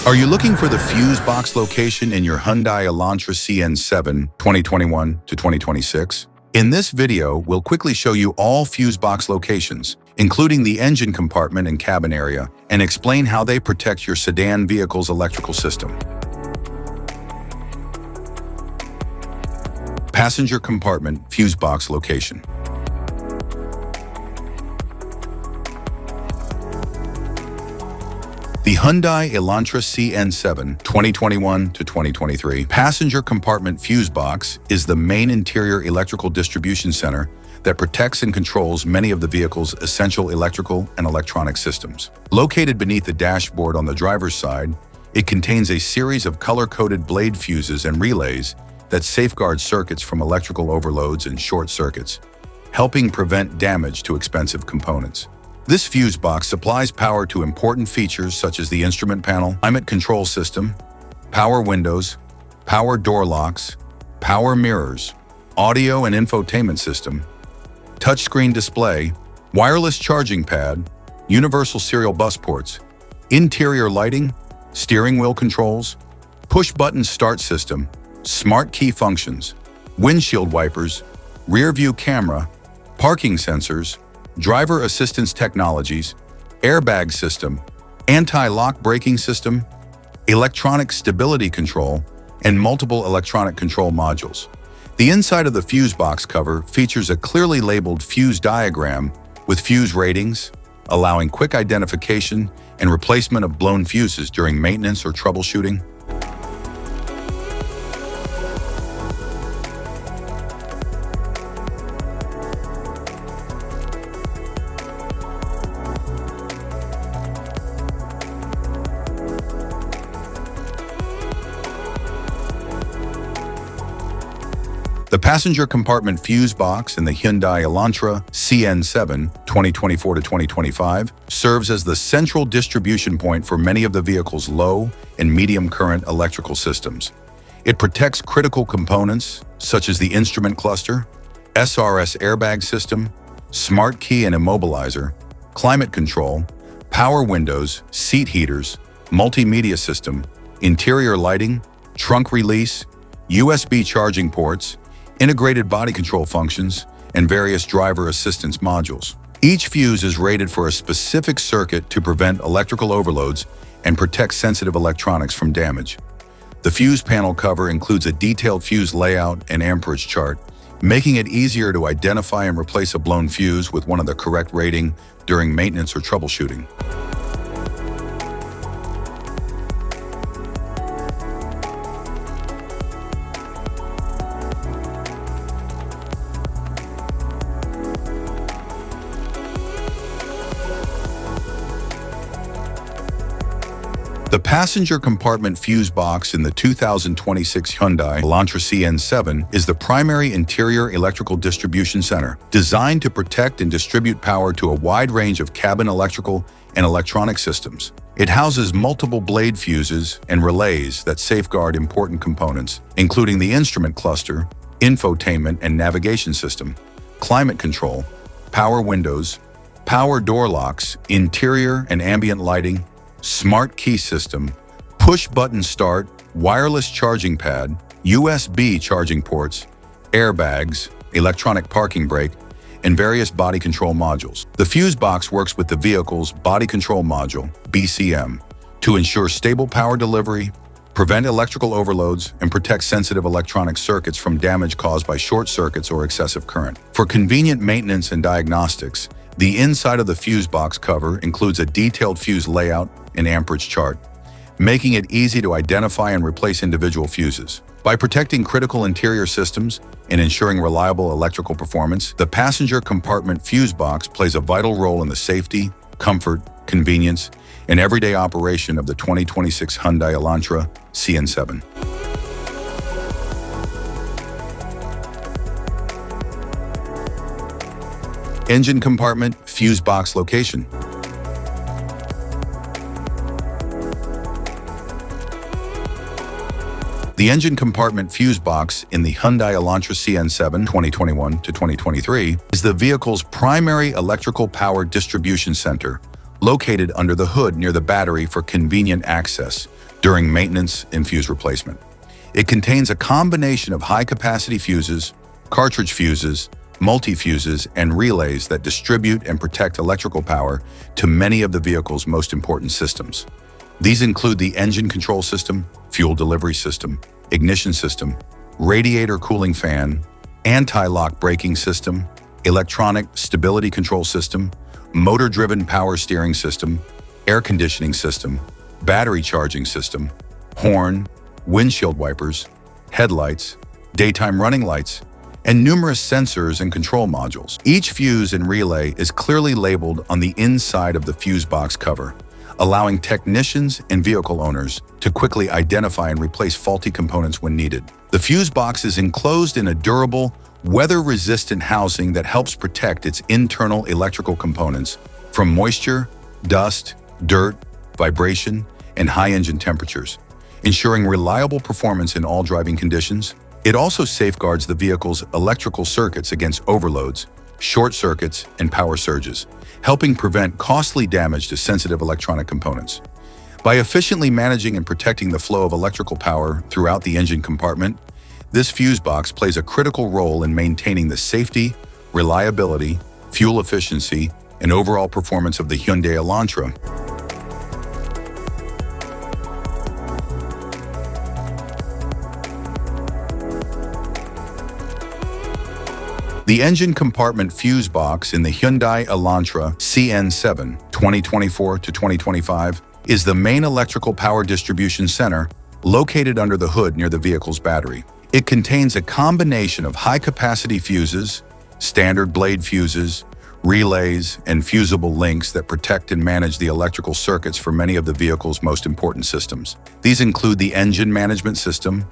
Are you looking for the fuse box location in your Hyundai Elantra CN7 2021 to 2026? In this video, we'll quickly show you all fuse box locations, including the engine compartment and cabin area, and explain how they protect your sedan vehicle's electrical system. Passenger compartment fuse box location. The Hyundai Elantra CN7 2021 to 2023 passenger compartment fuse box is the main interior electrical distribution center that protects and controls many of the vehicle's essential electrical and electronic systems. Located beneath the dashboard on the driver's side, it contains a series of color-coded blade fuses and relays that safeguard circuits from electrical overloads and short circuits, helping prevent damage to expensive components. This fuse box supplies power to important features such as the instrument panel, climate control system, power windows, power door locks, power mirrors, audio and infotainment system, touchscreen display, wireless charging pad, universal serial bus ports, interior lighting, steering wheel controls, push-button start system, smart key functions, windshield wipers, rear-view camera, parking sensors, driver assistance technologies, airbag system, anti-lock braking system, electronic stability control, and multiple electronic control modules. The inside of the fuse box cover features a clearly labeled fuse diagram with fuse ratings, allowing quick identification and replacement of blown fuses during maintenance or troubleshooting. The passenger compartment fuse box in the Hyundai Elantra CN7 2024 to 2025 serves as the central distribution point for many of the vehicle's low and medium current electrical systems. It protects critical components such as the instrument cluster, SRS airbag system, smart key and immobilizer, climate control, power windows, seat heaters, multimedia system, interior lighting, trunk release, USB charging ports, integrated body control functions, and various driver assistance modules. Each fuse is rated for a specific circuit to prevent electrical overloads and protect sensitive electronics from damage. The fuse panel cover includes a detailed fuse layout and amperage chart, making it easier to identify and replace a blown fuse with one of the correct rating during maintenance or troubleshooting. The passenger compartment fuse box in the 2026 Hyundai Elantra CN7 is the primary interior electrical distribution center, designed to protect and distribute power to a wide range of cabin electrical and electronic systems. It houses multiple blade fuses and relays that safeguard important components, including the instrument cluster, infotainment and navigation system, climate control, power windows, power door locks, interior and ambient lighting, smart key system, push-button start, wireless charging pad, USB charging ports, airbags, electronic parking brake, and various body control modules. The fuse box works with the vehicle's body control module, BCM, to ensure stable power delivery, prevent electrical overloads, and protect sensitive electronic circuits from damage caused by short circuits or excessive current. For convenient maintenance and diagnostics, the inside of the fuse box cover includes a detailed fuse layout and amperage chart, making it easy to identify and replace individual fuses. By protecting critical interior systems and ensuring reliable electrical performance, the passenger compartment fuse box plays a vital role in the safety, comfort, convenience, and everyday operation of the 2026 Hyundai Elantra CN7. Engine compartment fuse box location. The engine compartment fuse box in the Hyundai Elantra CN7 2021 to 2023 is the vehicle's primary electrical power distribution center, located under the hood near the battery for convenient access during maintenance and fuse replacement. It contains a combination of high-capacity fuses, cartridge fuses, multi-fuses, and relays that distribute and protect electrical power to many of the vehicle's most important systems. These include the engine control system, fuel delivery system, ignition system, radiator cooling fan, anti-lock braking system, electronic stability control system, motor-driven power steering system, air conditioning system, battery charging system, horn, windshield wipers, headlights, daytime running lights, and numerous sensors and control modules. Each fuse and relay is clearly labeled on the inside of the fuse box cover, allowing technicians and vehicle owners to quickly identify and replace faulty components when needed. The fuse box is enclosed in a durable, weather-resistant housing that helps protect its internal electrical components from moisture, dust, dirt, vibration, and high engine temperatures, ensuring reliable performance in all driving conditions. It also safeguards the vehicle's electrical circuits against overloads, short circuits, and power surges, helping prevent costly damage to sensitive electronic components. By efficiently managing and protecting the flow of electrical power throughout the engine compartment, this fuse box plays a critical role in maintaining the safety, reliability, fuel efficiency, and overall performance of the Hyundai Elantra. The engine compartment fuse box in the Hyundai Elantra CN7 2024 to 2025 is the main electrical power distribution center located under the hood near the vehicle's battery. It contains a combination of high-capacity fuses, standard blade fuses, relays, and fusible links that protect and manage the electrical circuits for many of the vehicle's most important systems. These include the engine management system,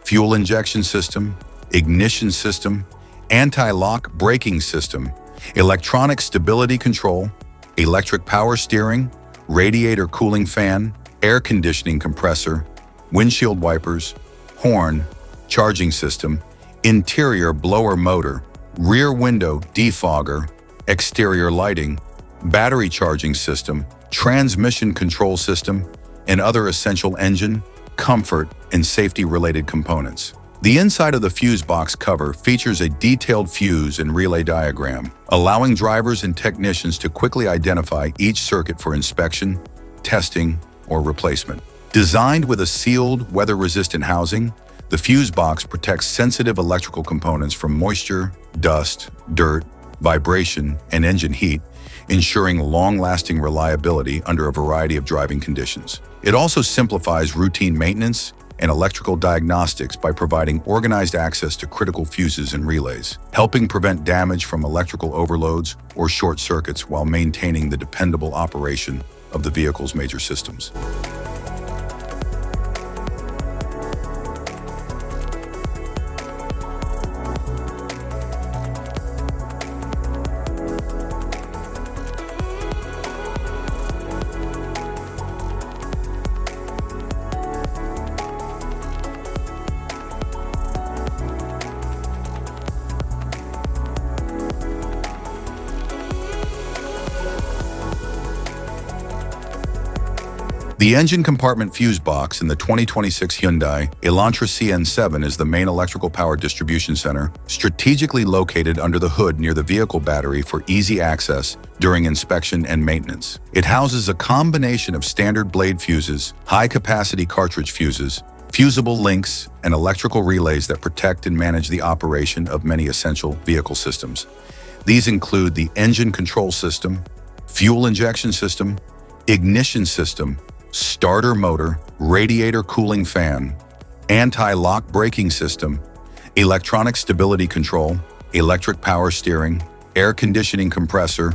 fuel injection system, ignition system, anti-lock braking system, electronic stability control, electric power steering, radiator cooling fan, air conditioning compressor, windshield wipers, horn, charging system, interior blower motor, rear window defogger, exterior lighting, battery charging system, transmission control system, and other essential engine, comfort, and safety-related components. The inside of the fuse box cover features a detailed fuse and relay diagram, allowing drivers and technicians to quickly identify each circuit for inspection, testing, or replacement. Designed with a sealed, weather-resistant housing, the fuse box protects sensitive electrical components from moisture, dust, dirt, vibration, and engine heat, ensuring long-lasting reliability under a variety of driving conditions. It also simplifies routine maintenance and electrical diagnostics by providing organized access to critical fuses and relays, helping prevent damage from electrical overloads or short circuits while maintaining the dependable operation of the vehicle's major systems. The engine compartment fuse box in the 2026 Hyundai Elantra CN7 is the main electrical power distribution center, strategically located under the hood near the vehicle battery for easy access during inspection and maintenance. It houses a combination of standard blade fuses, high-capacity cartridge fuses, fusible links, and electrical relays that protect and manage the operation of many essential vehicle systems. These include the engine control system, fuel injection system, ignition system, starter motor, radiator cooling fan, anti-lock braking system, electronic stability control, electric power steering, air conditioning compressor,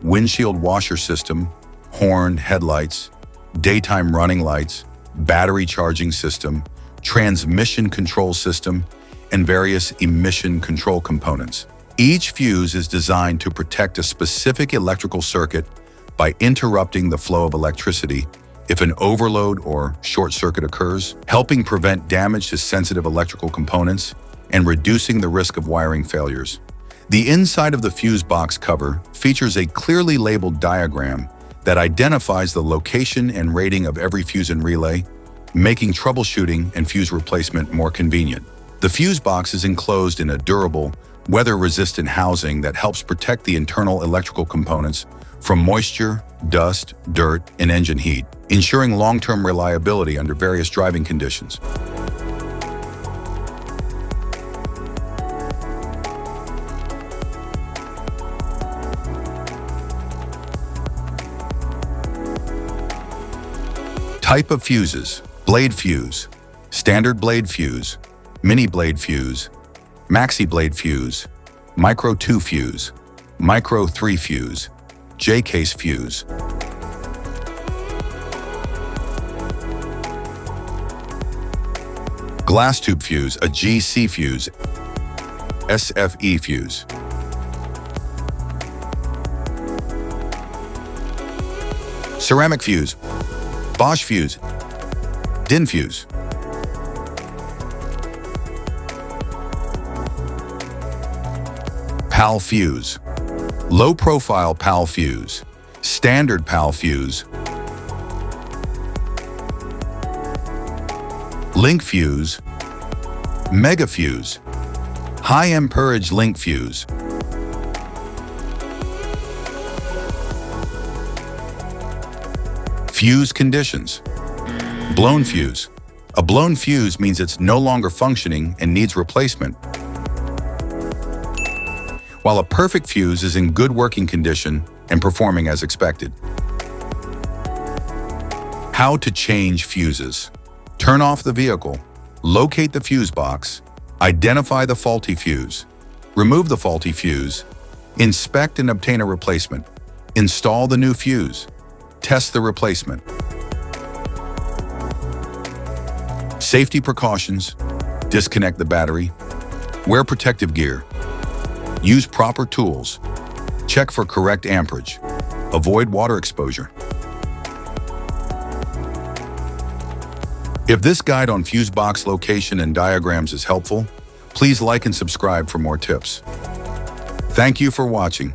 windshield washer system, horn, headlights, daytime running lights, battery charging system, transmission control system, and various emission control components. Each fuse is designed to protect a specific electrical circuit by interrupting the flow of electricity if an overload or short circuit occurs, helping prevent damage to sensitive electrical components and reducing the risk of wiring failures. The inside of the fuse box cover features a clearly labeled diagram that identifies the location and rating of every fuse and relay, making troubleshooting and fuse replacement more convenient. The fuse box is enclosed in a durable, weather-resistant housing that helps protect the internal electrical components from moisture, dust, dirt, and engine heat, ensuring long-term reliability under various driving conditions. Type of fuses: blade fuse, standard blade fuse, mini blade fuse, maxi blade fuse, micro 2 fuse, micro 3 fuse, J-case fuse. Glass tube fuse, a GC fuse, SFE fuse. Ceramic fuse, Bosch fuse, DIN fuse. PAL fuse, low profile PAL fuse, standard PAL fuse, link fuse, mega fuse, high amperage link fuse. Fuse conditions: blown fuse. A blown fuse means it's no longer functioning and needs replacement, while a perfect fuse is in good working condition and performing as expected. How to change fuses: turn off the vehicle, locate the fuse box, identify the faulty fuse, remove the faulty fuse, inspect and obtain a replacement, install the new fuse, test the replacement. Safety precautions: disconnect the battery, wear protective gear, use proper tools, check for correct amperage, avoid water exposure. If this guide on fuse box location and diagrams is helpful, please like and subscribe for more tips. Thank you for watching.